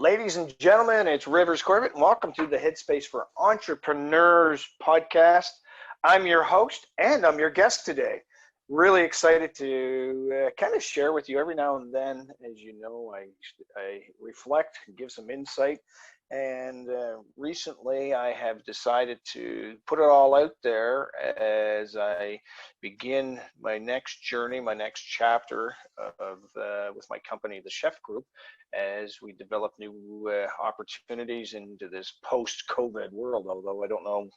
Ladies and gentlemen, it's Rivers Corbett, and welcome to the HeadSpace for Entrepreneurs podcast. I'm your host, and I'm your guest today. Really excited to kind of share with you every now and then. As you know, I reflect and give some insight. And recently, I have decided to put it all out there as I begin my next journey, my next chapter of with my company, the Chef Group, as we develop new opportunities into this post-COVID world. Although I don't know,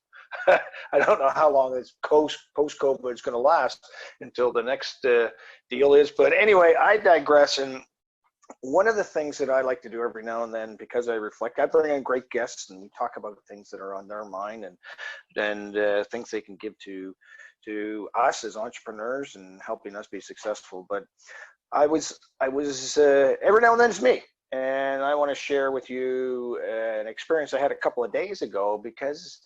I don't know how long this post-COVID is going to last until the next deal is. But anyway, I digress. And one of the things that I like to do every now and then, because I reflect, I bring in great guests and we talk about things that are on their mind and things they can give to us as entrepreneurs and helping us be successful. But I was every now and then it's me, and I want to share with you an experience I had a couple of days ago, because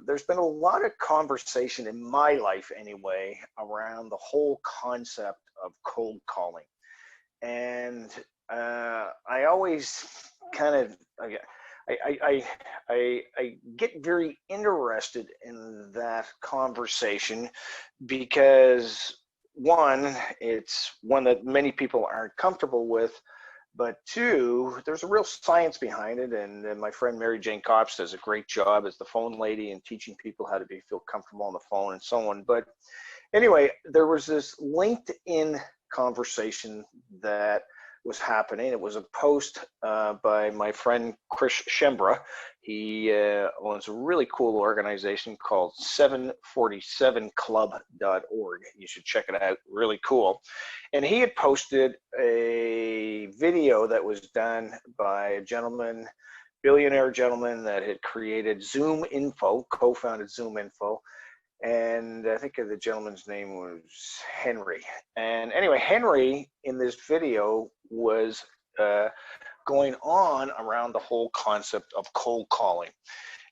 there's been a lot of conversation in my life anyway around the whole concept of cold calling. And I always kind of, I get very interested in that conversation because, one, it's one that many people aren't comfortable with, but two, there's a real science behind it. And my friend Mary Jane Cops does a great job as the phone lady and teaching people how to feel comfortable on the phone and so on. But anyway, there was this LinkedIn conversation that was happening. It was a post by my friend Chris Shembra. He owns a really cool organization called 747club.org. You should check it out. Really cool. And he had posted a video that was done by a gentleman, billionaire gentleman, that had created Zoom Info, co-founded Zoom Info. And I think the gentleman's name was Henry. And anyway, Henry in this video was going on around the whole concept of cold calling.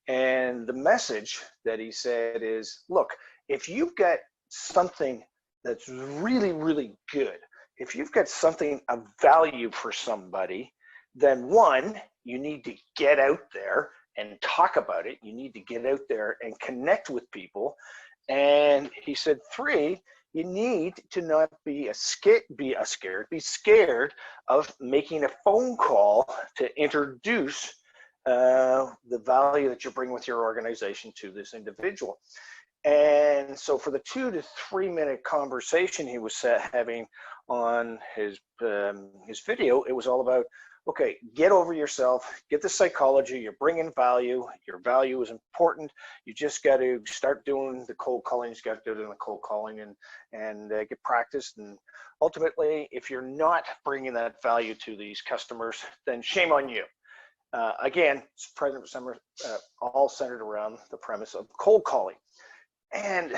And the message that he said is, look, if you've got something that's really, really good, if you've got something of value for somebody, then one, you need to get out there and talk about it. You need to get out there and connect with people. And he said, three, you need to not be scared of making a phone call to introduce the value that you bring with your organization to this individual. And so for the 2 to 3 minute conversation he was having on his video, it was all about, okay, get over yourself, get the psychology, you're bringing value, your value is important, you just got to start doing the cold calling, you just got to do the cold calling and get practiced. And ultimately, if you're not bringing that value to these customers, then shame on you. Again, President Summer, all centered around the premise of cold calling. And,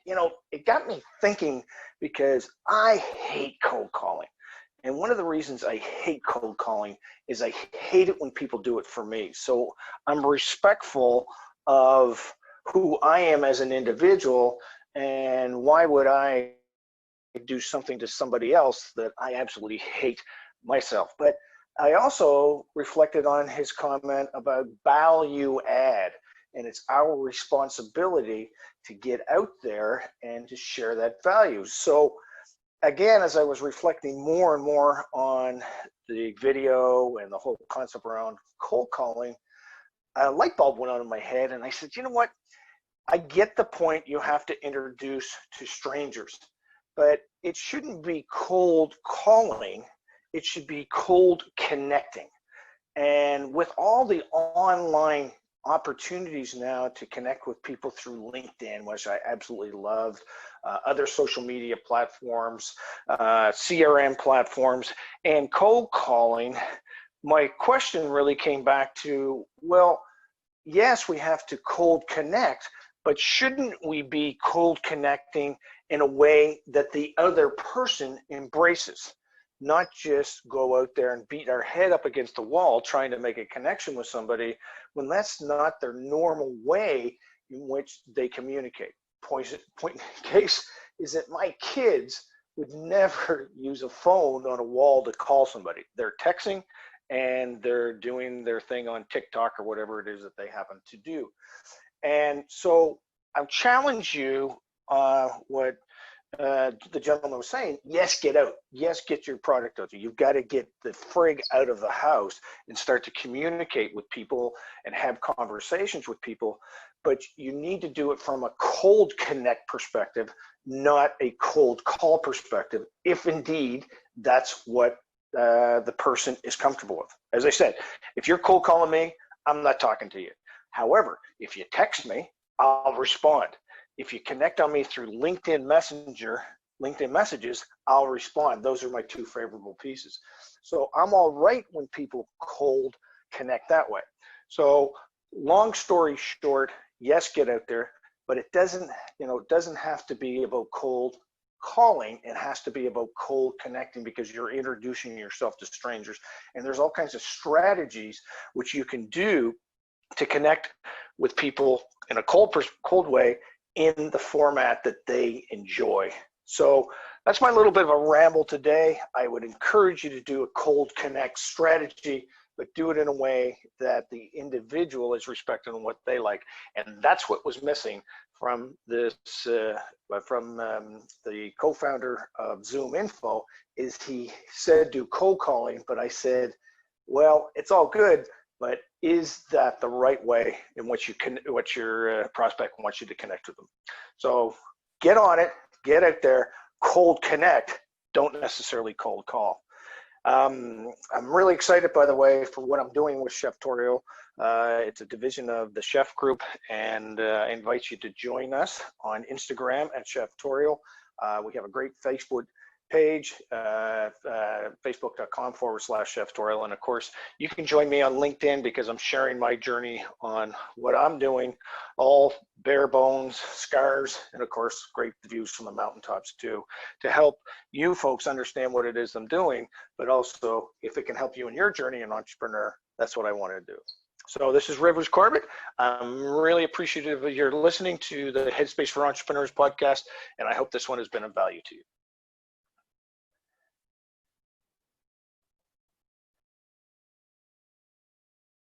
you know, it got me thinking, because I hate cold calling. And one of the reasons I hate cold calling is I hate it when people do it for me. So I'm respectful of who I am as an individual, and why would I do something to somebody else that I absolutely hate myself? But I also reflected on his comment about value add, and it's our responsibility to get out there and to share that value. So again, as I was reflecting more and more on the video and the whole concept around cold calling, a light bulb went on in my head, and I said, you know what? I get the point, you have to introduce to strangers, but it shouldn't be cold calling, it should be cold connecting. And with all the online opportunities now to connect with people through LinkedIn, which I absolutely love, other social media platforms, CRM platforms, and cold calling, my question really came back to, well, yes, we have to cold connect, but shouldn't we be cold connecting in a way that the other person embraces? Not just go out there and beat our head up against the wall trying to make a connection with somebody when that's not their normal way in which they communicate. Point in case is that my kids would never use a phone on a wall to call somebody. They're texting and they're doing their thing on TikTok or whatever it is that they happen to do. And so I challenge you, what the gentleman was saying, yes, get out. Yes, get your product out there. You've got to get the frig out of the house and start to communicate with people and have conversations with people. But you need to do it from a cold connect perspective, not a cold call perspective, if indeed that's what the person is comfortable with. As I said, if you're cold calling me, I'm not talking to you. However, if you text me, I'll respond. If you connect on me through LinkedIn messages, I'll respond. Those are my two favorable pieces. So I'm all right when people cold connect that way. So long story short, yes, get out there, but it doesn't have to be about cold calling. It has to be about cold connecting, because you're introducing yourself to strangers. And there's all kinds of strategies which you can do to connect with people in a cold way, in the format that they enjoy. So that's my little bit of a ramble today. I would encourage you to do a cold connect strategy, but do it in a way that the individual is respecting what they like. And that's what was missing from this, from the co-founder of Zoom Info, is he said do cold calling, but I said, well, it's all good, but is that the right way in which what your prospect wants you to connect with them? So get on it, get out there, cold connect, don't necessarily cold call. I'm really excited, by the way, for what I'm doing with Cheftorial. It's a division of the Chef Group, and I invite you to join us on Instagram at Cheftorial. We have a great Facebook page, facebook.com/Cheftorial. And of course, you can join me on LinkedIn, because I'm sharing my journey on what I'm doing, all bare bones, scars, and of course, great views from the mountaintops too, to help you folks understand what it is I'm doing, but also if it can help you in your journey as an entrepreneur, that's what I want to do. So this is Rivers Corbett. I'm really appreciative of your listening to the Headspace for Entrepreneurs podcast, and I hope this one has been of value to you.